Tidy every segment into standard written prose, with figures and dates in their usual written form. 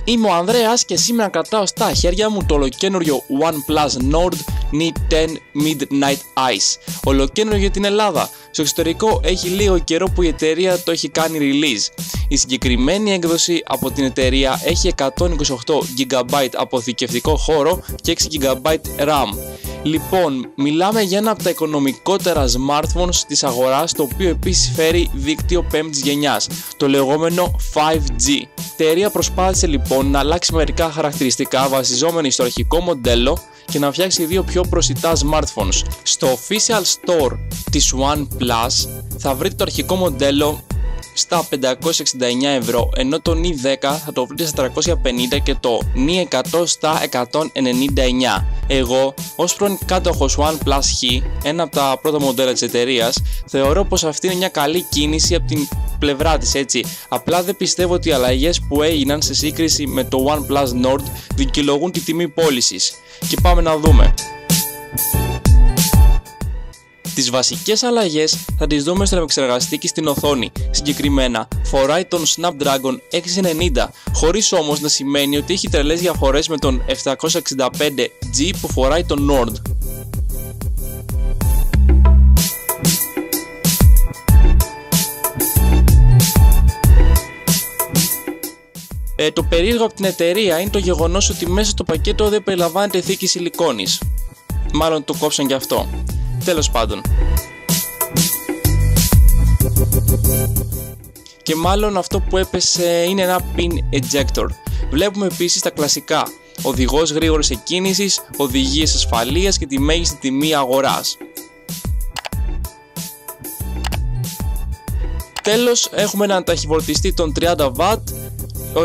Είμαι ο Ανδρέας και σήμερα κρατάω στα χέρια μου το ολοκαίνουργιο OnePlus Nord N10 Midnight Ice. Ολοκαίνουργιο για την Ελλάδα. Στο εξωτερικό έχει λίγο καιρό που η εταιρεία το έχει κάνει release. Η συγκεκριμένη έκδοση από την εταιρεία έχει 128 GB αποθηκευτικό χώρο και 6 GB RAM. Λοιπόν, μιλάμε για ένα από τα οικονομικότερα smartphones της αγοράς, το οποίο επίσης φέρει δίκτυο 5ης γενιάς, το λεγόμενο 5G. Η εταιρεία προσπάθησε λοιπόν να αλλάξει μερικά χαρακτηριστικά βασιζόμενη στο αρχικό μοντέλο και να φτιάξει δύο πιο προσιτά smartphones. Στο official store της OnePlus θα βρείτε το αρχικό μοντέλο στα 569 ευρώ, ενώ το N10 θα το βρείτε στα 350 και το N100 στα 199. Εγώ, ως πρώην κάτοχος OnePlus H, ένα από τα πρώτα μοντέλα της εταιρείας, θεωρώ πως αυτή είναι μια καλή κίνηση από την πλευρά της, έτσι. Απλά δεν πιστεύω ότι οι αλλαγές που έγιναν σε σύγκριση με το OnePlus Nord δικαιολογούν τη τιμή πώλησης. Και πάμε να δούμε. Τις βασικές αλλαγές θα τις δούμε στον επεξεργαστή και στην οθόνη. Συγκεκριμένα, φοράει τον Snapdragon 690, χωρίς όμως να σημαίνει ότι έχει τρελές διαφορές με τον 765G που φοράει τον Nord. Το περίεργο από την εταιρεία είναι το γεγονός ότι μέσα στο πακέτο δεν περιλαμβάνεται θήκη σιλικόνης. Μάλλον το κόψαν γι' αυτό. Τέλος πάντων. Και μάλλον αυτό που έπεσε είναι ένα pin ejector. Βλέπουμε επίσης τα κλασικά: οδηγός γρήγορης εκκίνησης, οδηγίες ασφαλείας και τη μέγιστη τιμή αγοράς. Τέλος, έχουμε έναν ταχυφορτιστή των 30W,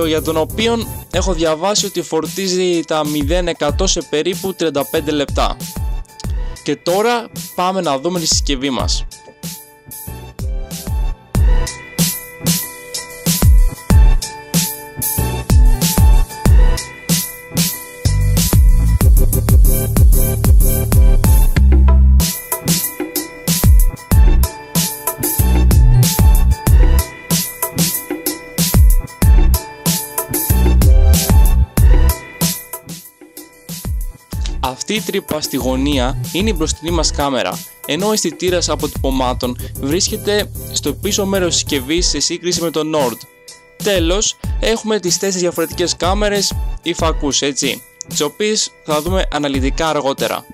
για τον οποίο έχω διαβάσει ότι φορτίζει τα 0% σε περίπου 35 λεπτά. Και τώρα πάμε να δούμε τη συσκευή μας. Αυτή η τρύπα στη γωνία είναι η μπροστινή μας κάμερα, ενώ ο αισθητήρας αποτυπωμάτων βρίσκεται στο πίσω μέρος της συσκευής σε σύγκριση με το Nord. Τέλος, έχουμε τις 4 διαφορετικές κάμερες ή φακούς, έτσι, τις οποίες θα δούμε αναλυτικά αργότερα.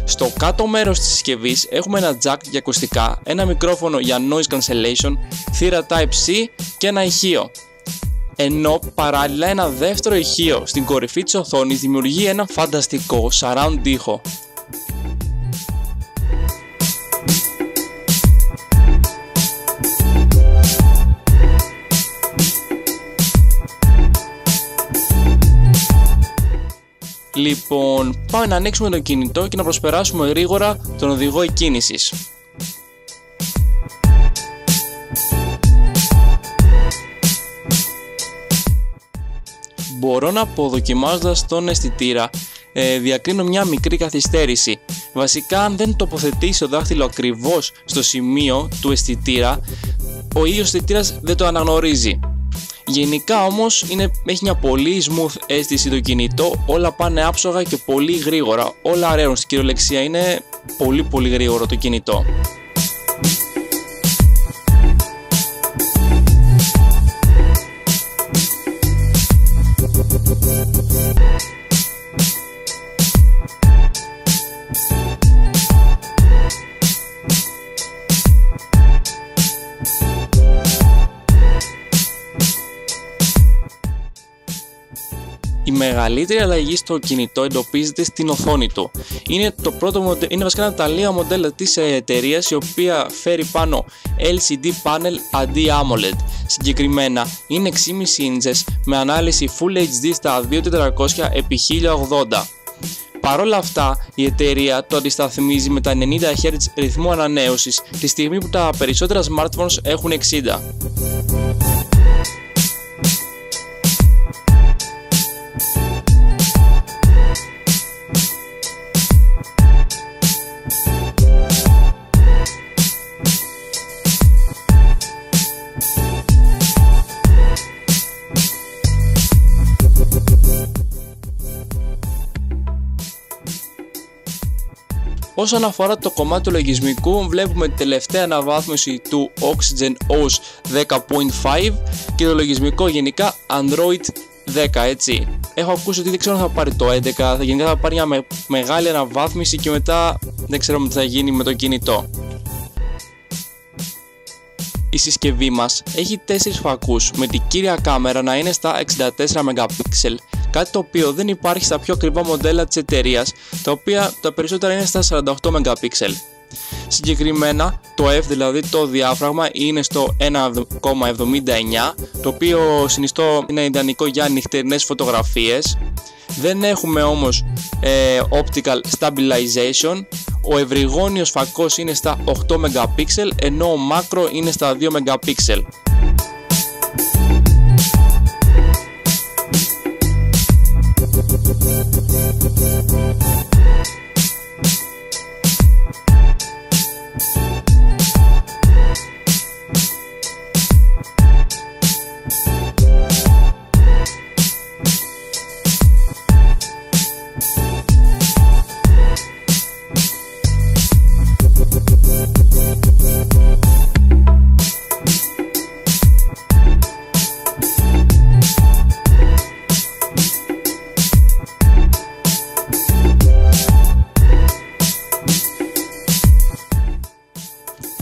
Στο κάτω μέρος της συσκευής έχουμε ένα jack για ακουστικά, ένα μικρόφωνο για noise cancellation, θύρα Type-C και ένα ηχείο. Ενώ παράλληλα ένα δεύτερο ηχείο στην κορυφή της οθόνης δημιουργεί ένα φανταστικό surround ήχο. Λοιπόν, πάμε να ανοίξουμε το κινητό και να προσπεράσουμε γρήγορα τον οδηγό εκκίνησης. Μπορώ να πω, δοκιμάζοντας τον αισθητήρα, διακρίνω μια μικρή καθυστέρηση. Βασικά, αν δεν τοποθετήσει το δάχτυλο ακριβώς στο σημείο του αισθητήρα, ο ίδιος αισθητήρας δεν το αναγνωρίζει. Γενικά όμως έχει μια πολύ smooth αίσθηση το κινητό, όλα πάνε άψογα και πολύ γρήγορα, όλα ρέουν, στην κυριολεξία είναι πολύ γρήγορο το κινητό. Η μεγαλύτερη αλλαγή στο κινητό εντοπίζεται στην οθόνη του. Είναι βασικά ένα από τα λίγα μοντέλα της εταιρείας η οποία φέρει πάνω LCD panel αντί AMOLED. Συγκεκριμένα είναι 6,5 ίντσες με ανάλυση Full HD στα 2400x1080. Παρ' όλα αυτά, η εταιρεία το αντισταθμίζει με τα 90 Hz ρυθμό ανανέωσης, τη στιγμή που τα περισσότερα smartphones έχουν 60. Όσον αφορά το κομμάτι του λογισμικού, βλέπουμε την τελευταία αναβάθμιση του Oxygen OS 10.5 και το λογισμικό γενικά Android 10, έτσι. Έχω ακούσει ότι δεν ξέρω αν θα πάρει το 11, γενικά θα πάρει μια μεγάλη αναβάθμιση και μετά δεν ξέρω τι θα γίνει με το κινητό. Η συσκευή μας έχει 4 φακούς με την κύρια κάμερα να είναι στα 64 MP, κάτι το οποίο δεν υπάρχει στα πιο ακριβά μοντέλα της εταιρείας, τα οποία τα περισσότερα είναι στα 48 MP. Συγκεκριμένα το F, δηλαδή το διάφραγμα, είναι στο 1,79, το οποίο συνιστώ είναι ιδανικό για νυχτερινές φωτογραφίες. Δεν έχουμε όμως optical stabilization. Ο ευρυγόνιος φακός είναι στα 8 MP, ενώ ο μάκρο είναι στα 2 MP.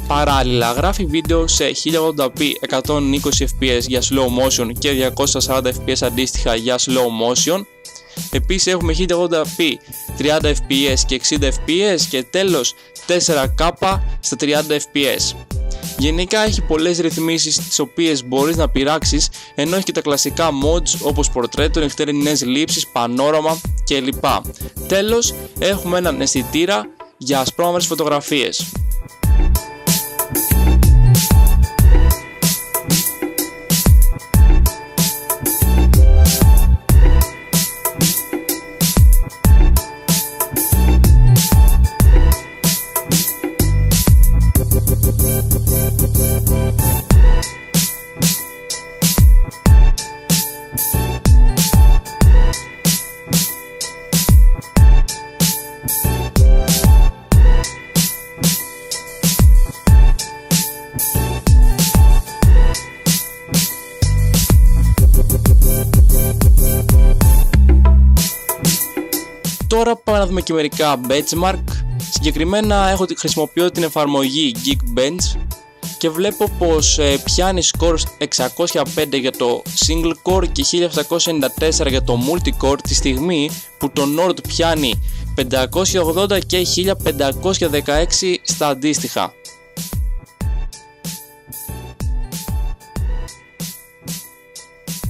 Παράλληλα γράφει βίντεο σε 1080p 120fps για slow motion και 240fps αντίστοιχα για slow motion. Επίσης έχουμε 1080p 30fps και 60fps και τέλος 4K στα 30fps. Γενικά έχει πολλές ρυθμίσεις τις οποίες μπορείς να πειράξεις, ενώ έχει και τα κλασικά mods όπως πορτρέτο, νυχτερινές λήψεις, πανόραμα κλπ. Τέλος έχουμε έναν αισθητήρα για ασπρόμαυρες φωτογραφίες. Τώρα πάμε να δούμε και μερικά benchmark. Συγκεκριμένα χρησιμοποιώ την εφαρμογή Geekbench και βλέπω πως πιάνει scores 605 για το single core και 1794 για το multi-core, τη στιγμή που το Nord πιάνει 580 και 1516 στα αντίστοιχα.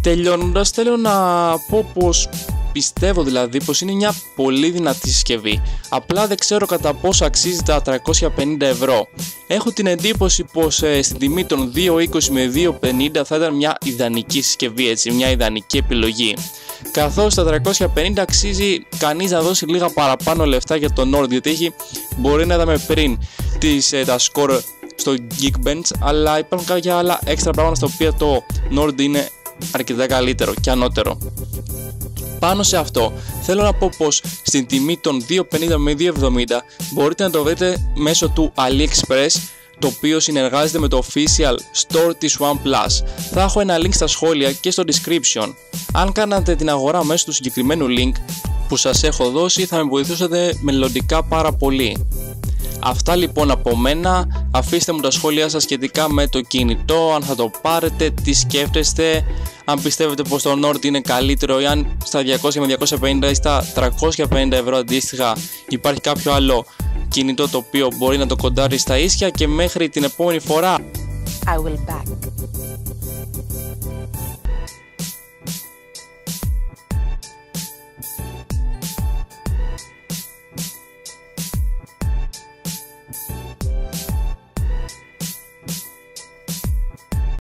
Τελειώνοντας, θέλω να πω πως πιστεύω δηλαδή πως είναι μια πολύ δυνατή συσκευή, απλά δεν ξέρω κατά πόσο αξίζει τα 350 ευρώ. Έχω την εντύπωση πως στην τιμή των 2.20 με 2.50 θα ήταν μια ιδανική συσκευή, έτσι, μια ιδανική επιλογή. Καθώς τα 350 αξίζει κανείς να δώσει λίγα παραπάνω λεφτά για το Nord, γιατί μπορεί να είδαμε πριν τα score στο Geekbench, αλλά υπάρχουν κάποια άλλα έξτρα πράγματα στα οποία το Nord είναι αρκετά καλύτερο και ανώτερο. Πάνω σε αυτό θέλω να πω πως στην τιμή των 2.50 με 2.70 μπορείτε να το βρείτε μέσω του AliExpress, το οποίο συνεργάζεται με το official store της OnePlus. Θα έχω ένα link στα σχόλια και στο description. Αν κάνατε την αγορά μέσω του συγκεκριμένου link που σας έχω δώσει, θα με βοηθούσατε μελλοντικά πάρα πολύ. Αυτά λοιπόν από μένα. Αφήστε μου τα σχόλιά σας σχετικά με το κινητό, αν θα το πάρετε, τι σκέφτεστε, αν πιστεύετε πως το Nord είναι καλύτερο ή αν στα 200 με 250 ή στα 350 ευρώ αντίστοιχα υπάρχει κάποιο άλλο κινητό το οποίο μπορεί να το κοντάρει στα ίσια. Και μέχρι την επόμενη φορά, I will back.